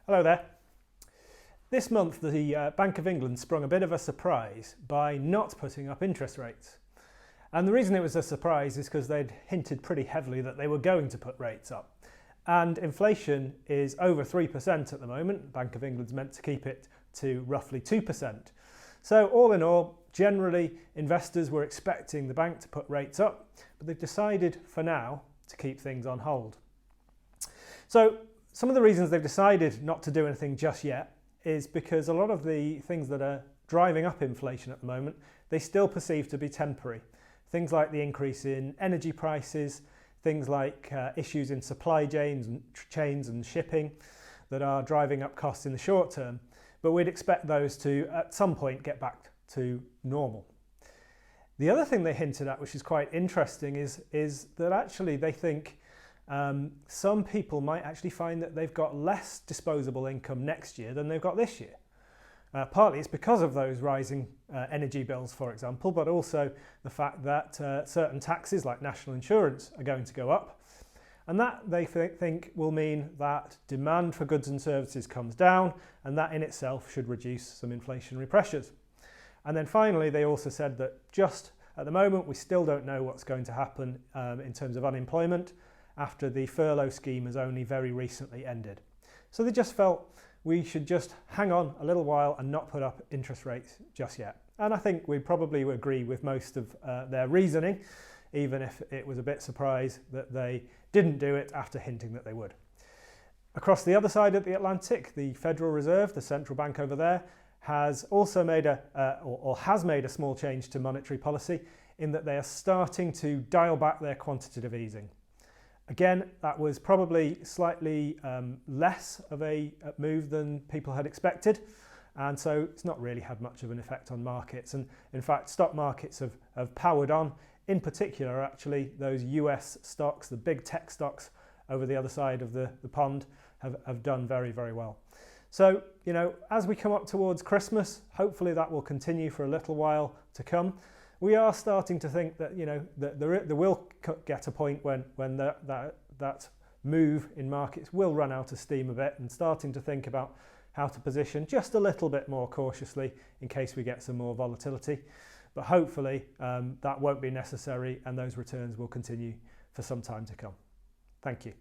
Hello there. This month the Bank of England sprung a bit of a surprise by not putting up interest rates. And the reason it was a surprise is because they'd hinted pretty heavily that they were going to put rates up. And inflation is over 3% at the moment. Bank of England's meant to keep it to roughly 2%. So all in all, generally investors were expecting the bank to put rates up, but they've decided for now to keep things on hold. So some of the reasons they've decided not to do anything just yet is because a lot of the things that are driving up inflation at the moment, they still perceive to be temporary. Things like the increase in energy prices, things like issues in supply chains and shipping that are driving up costs in the short term. But we'd expect those to, at some point, get back to normal. The other thing they hinted at, which is quite interesting, is that actually they think some people might actually find that they've got less disposable income next year than they've got this year. Partly it's because of those rising energy bills, for example, but also the fact that certain taxes like national insurance are going to go up. And that they think will mean that demand for goods and services comes down, and that in itself should reduce some inflationary pressures. And then finally, they also said that just at the moment, we still don't know what's going to happen in terms of unemployment after the furlough scheme has only very recently ended. So they just felt we should just hang on a little while and not put up interest rates just yet. And I think we probably agree with most of their reasoning, even if it was a bit surprised that they didn't do it after hinting that they would. Across the other side of the Atlantic, the Federal Reserve, the central bank over there, has also made has made a small change to monetary policy in that they are starting to dial back their quantitative easing. Again, that was probably slightly less of a move than people had expected, and so it's not really had much of an effect on markets. And in fact, stock markets have powered on. In particular, actually, those US stocks, the big tech stocks over the other side of the pond, have done very, very well. So, as we come up towards Christmas, hopefully that will continue for a little while to come. We are starting to think that, that there will get a point when that move in markets will run out of steam a bit, and starting to think about how to position just a little bit more cautiously in case we get some more volatility. But hopefully that won't be necessary, and those returns will continue for some time to come. Thank you.